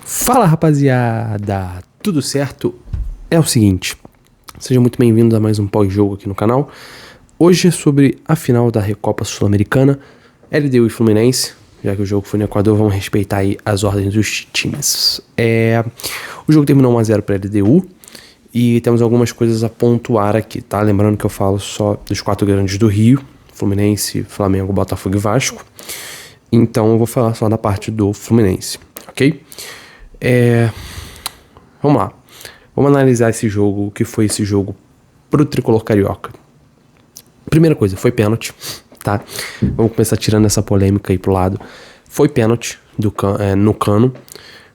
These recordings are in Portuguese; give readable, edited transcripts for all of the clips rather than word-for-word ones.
Fala, rapaziada, tudo certo? É o seguinte, sejam muito bem-vindos a mais um pós-jogo aqui no canal. Hoje é sobre a final da Recopa Sul-Americana, LDU e Fluminense. Já que o jogo foi no Equador, vamos respeitar aí as ordens dos times. O jogo terminou 1-0 para a LDU e temos algumas coisas a pontuar aqui, tá? Lembrando que eu falo só dos 4 grandes do Rio: Fluminense, Flamengo, Botafogo e Vasco. Então eu vou falar só da parte do Fluminense, ok? Vamos lá. Vamos analisar esse jogo, o que foi esse jogo pro tricolor carioca. Primeira coisa, foi pênalti, tá? Vamos começar tirando essa polêmica aí pro lado. Foi pênalti no Cano,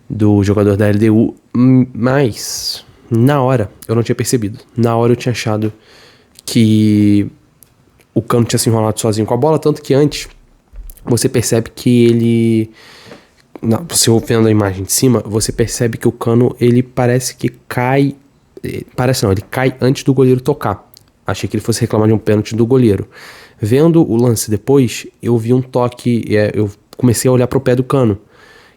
do jogador da LDU, mas na hora eu não tinha percebido. Na hora eu tinha achado que o Cano tinha se enrolado sozinho com a bola, tanto que antes você percebe que ele... Se eu vendo a imagem de cima, você percebe que o Cano, ele parece que cai... Parece não, ele cai antes do goleiro tocar. Achei que ele fosse reclamar de um pênalti do goleiro. Vendo o lance depois, eu vi um toque... Eu comecei a olhar pro pé do Cano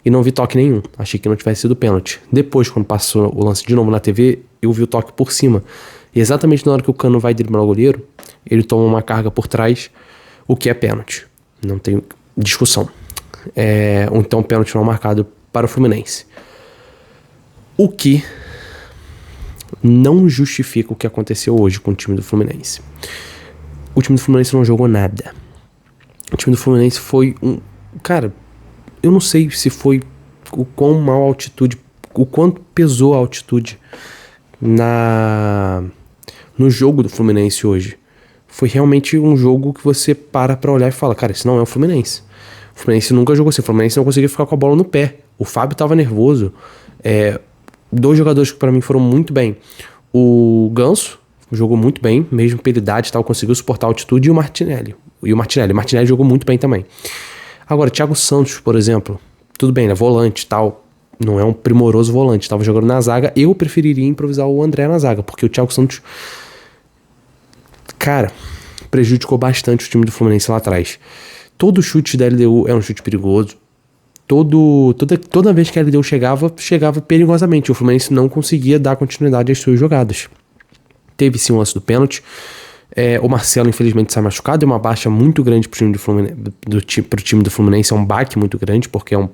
e não vi toque nenhum. Achei que não tivesse sido pênalti. Depois, quando passou o lance de novo na TV, eu vi o toque por cima. E exatamente na hora que o Cano vai driblar o goleiro, ele toma uma carga por trás, o que é pênalti. Não tem discussão. Então pênalti não marcado para o Fluminense. O que não justifica o que aconteceu hoje com o time do Fluminense. O time do Fluminense não jogou nada. O time do Fluminense foi um... Cara, eu não sei se foi o quão mal a altitude, o quanto pesou a altitude no jogo do Fluminense hoje. Foi realmente um jogo que você para pra olhar e fala, cara, isso não é o Fluminense. O Fluminense nunca jogou assim, o Fluminense não conseguia ficar com a bola no pé. O Fábio tava nervoso. 2 jogadores que pra mim foram muito bem. O Ganso jogou muito bem, mesmo pela idade e tal, conseguiu suportar a altitude, e o Martinelli. O Martinelli jogou muito bem também. Agora, Thiago Santos, por exemplo, tudo bem, né, volante e tal, não é um primoroso volante, tava jogando na zaga. Eu preferiria improvisar o André na zaga, porque o Thiago Santos, cara, prejudicou bastante o time do Fluminense lá atrás. Todo chute da LDU é um chute perigoso. Toda vez que a LDU chegava perigosamente. O Fluminense não conseguia dar continuidade às suas jogadas. Teve sim um lance do pênalti. O Marcelo, infelizmente, sai machucado. É uma baixa muito grande pro time do Fluminense. É um baque muito grande, porque é um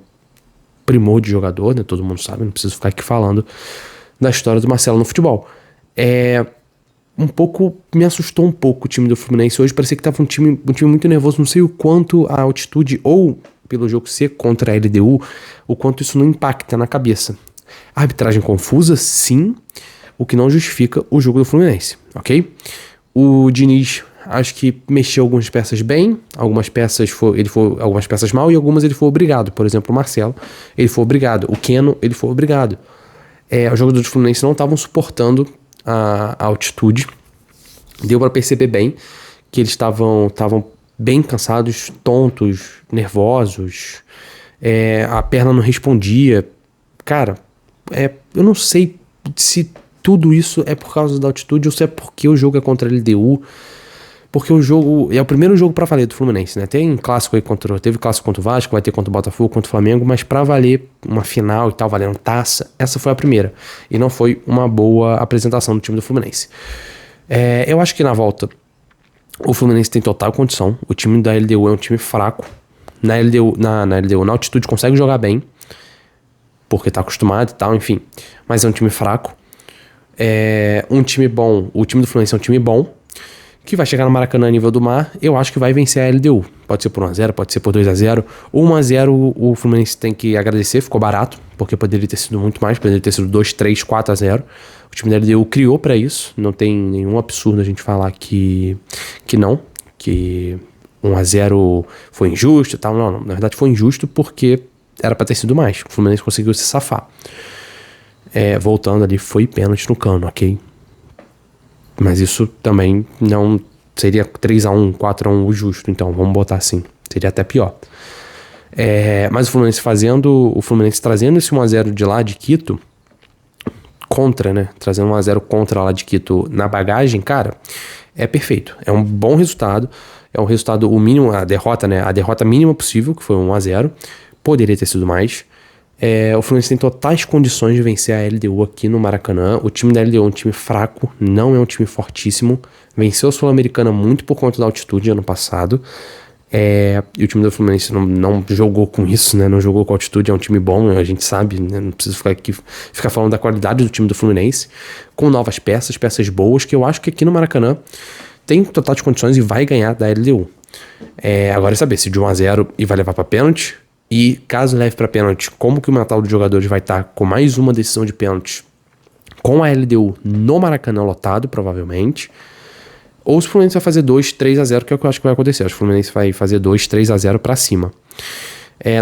primor de jogador, né? Todo mundo sabe, não preciso ficar aqui falando da história do Marcelo no futebol. Me assustou um pouco o time do Fluminense hoje. Parecia que tava um time muito nervoso. Não sei o quanto a altitude, ou pelo jogo ser contra a LDU, o quanto isso não impacta na cabeça. A arbitragem confusa, sim, o que não justifica o jogo do Fluminense, ok? O Diniz, acho que mexeu algumas peças bem, algumas peças mal, e algumas ele foi obrigado. Por exemplo, o Marcelo, ele foi obrigado. O Keno, ele foi obrigado. Os jogadores do Fluminense não estavam suportando a altitude. Deu para perceber bem que eles estavam bem cansados, tontos, nervosos. A perna não respondia. Cara, eu não sei se tudo isso é por causa da altitude ou se é porque o jogo é contra a LDU. Porque o jogo é o primeiro jogo pra valer do Fluminense, né? Teve clássico contra o Vasco, vai ter contra o Botafogo, contra o Flamengo, mas pra valer uma final e tal, valendo taça, essa foi a primeira. E não foi uma boa apresentação do time do Fluminense. Eu acho que na volta o Fluminense tem total condição. O time da LDU é um time fraco. Na altitude consegue jogar bem, porque tá acostumado e tal, enfim. Mas é um time fraco. Um time bom. O time do Fluminense é um time bom, que vai chegar no Maracanã a nível do mar. Eu acho que vai vencer a LDU. Pode ser por 1-0, pode ser por 2-0. O 1-0 o Fluminense tem que agradecer, ficou barato, porque poderia ter sido muito mais, poderia ter sido 2, 3, 4-0. O time da LDU criou pra isso, não tem nenhum absurdo a gente falar que 1-0 foi injusto e tal. Não, na verdade foi injusto porque era pra ter sido mais. O Fluminense conseguiu se safar. Voltando ali, foi pênalti no Cano, ok? Mas isso também não seria 3-1, 4-1 o justo, então vamos botar assim, seria até pior. Mas o Fluminense trazendo esse 1-0 de lá de Quito, trazendo 1-0 contra lá de Quito na bagagem, cara, é perfeito, é um bom resultado, é um resultado, o mínimo, a derrota mínima possível, que foi 1-0, poderia ter sido mais. O Fluminense tem totais condições de vencer a LDU aqui no Maracanã. O time da LDU é um time fraco, não é um time fortíssimo. Venceu a Sul-Americana muito por conta da altitude ano passado. E o time do Fluminense não jogou com isso, né? Não jogou com altitude, é um time bom, a gente sabe, né? Não preciso ficar falando da qualidade do time do Fluminense. Com novas peças boas, que eu acho que aqui no Maracanã tem total de condições e vai ganhar da LDU. Agora é saber se de 1-0 e vai levar pra pênalti. E caso leve pra pênalti, como que o mental dos jogadores vai estar com mais uma decisão de pênalti com a LDU no Maracanã lotado, provavelmente. Ou se o Fluminense vai fazer 2-3-0, que é o que eu acho que vai acontecer. Acho que o Fluminense vai fazer 2-3-0 pra cima.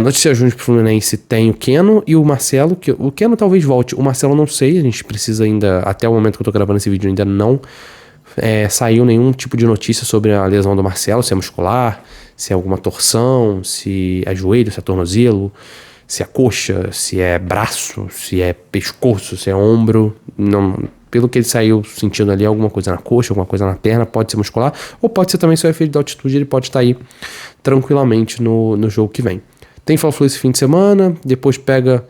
Notícias ruins pro Fluminense tem o Keno e o Marcelo. Que o Keno talvez volte. O Marcelo não sei, a gente precisa ainda, até o momento que eu tô gravando esse vídeo, ainda não saiu nenhum tipo de notícia sobre a lesão do Marcelo, se é muscular, se é alguma torção, se é joelho, se é tornozelo, se é coxa, se é braço, se é pescoço, se é ombro. Não, pelo que ele saiu sentindo ali, alguma coisa na coxa, alguma coisa na perna, pode ser muscular, ou pode ser também só efeito da altitude, ele pode estar aí tranquilamente no jogo que vem. Tem Fla-Flu esse fim de semana, depois pega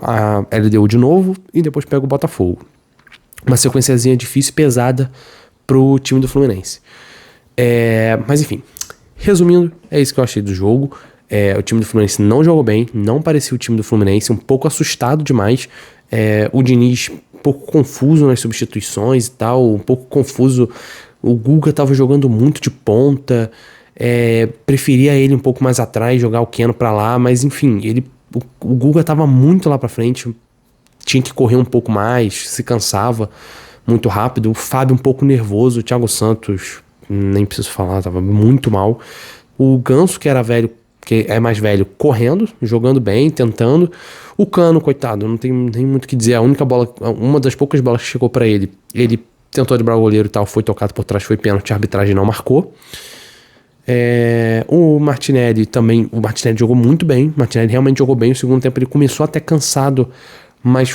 a LDU de novo e depois pega o Botafogo. Uma sequenciazinha difícil e pesada pro time do Fluminense. Mas enfim, resumindo, é isso que eu achei do jogo. O time do Fluminense não jogou bem, não parecia o time do Fluminense, um pouco assustado demais. O Diniz um pouco confuso nas substituições e tal, um pouco confuso. O Guga tava jogando muito de ponta, preferia ele um pouco mais atrás, jogar o Keno pra lá, mas enfim, o Guga tava muito lá pra frente, tinha que correr um pouco mais, se cansava muito rápido. O Fábio um pouco nervoso, o Thiago Santos, nem preciso falar, tava muito mal. O Ganso, que era velho, que é mais velho, correndo, jogando bem, tentando. O Cano, coitado, não tem nem muito o que dizer. A única bola, uma das poucas bolas que chegou pra ele tentou driblar o goleiro e tal, foi tocado por trás, foi pênalti, a arbitragem não marcou. O Martinelli também, o Martinelli jogou muito bem, o Martinelli realmente jogou bem. O segundo tempo ele começou até cansado, mas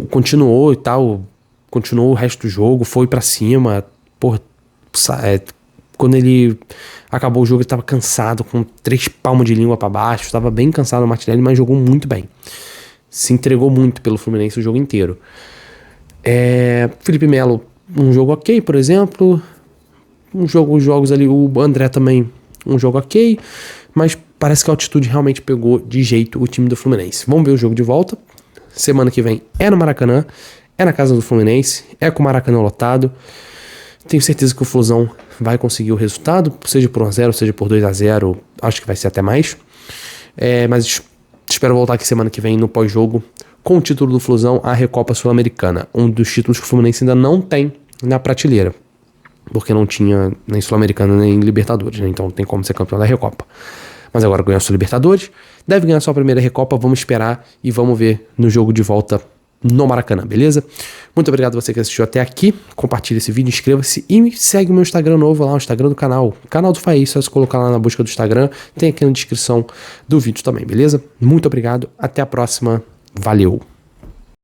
continuou e tal, continuou o resto do jogo, foi pra cima. Porra, quando ele acabou o jogo ele tava cansado, com 3 palmos de língua pra baixo, tava bem cansado o Martinelli, mas jogou muito bem, se entregou muito pelo Fluminense o jogo inteiro. Felipe Melo, um jogo ok, por exemplo, os jogos ali, o André também, um jogo ok, mas parece que a altitude realmente pegou de jeito o time do Fluminense. Vamos ver o jogo de volta, semana que vem no Maracanã, na casa do Fluminense, com o Maracanã lotado. Tenho certeza que o Flusão vai conseguir o resultado, seja por 1-0, seja por 2-0, acho que vai ser até mais. Mas espero voltar aqui semana que vem no pós-jogo com o título do Flusão, a Recopa Sul-Americana, um dos títulos que o Fluminense ainda não tem na prateleira, porque não tinha nem Sul-Americana nem Libertadores, né? Então não tem como ser campeão da Recopa. Mas agora ganhou a Sul-Libertadores, deve ganhar sua primeira Recopa, vamos esperar e vamos ver no jogo de volta no Maracanã, beleza? Muito obrigado a você que assistiu até aqui, compartilha esse vídeo, inscreva-se e me segue o meu Instagram novo lá, o Instagram do canal, o canal do Faí, só se colocar lá na busca do Instagram, tem aqui na descrição do vídeo também, beleza? Muito obrigado, até a próxima, valeu!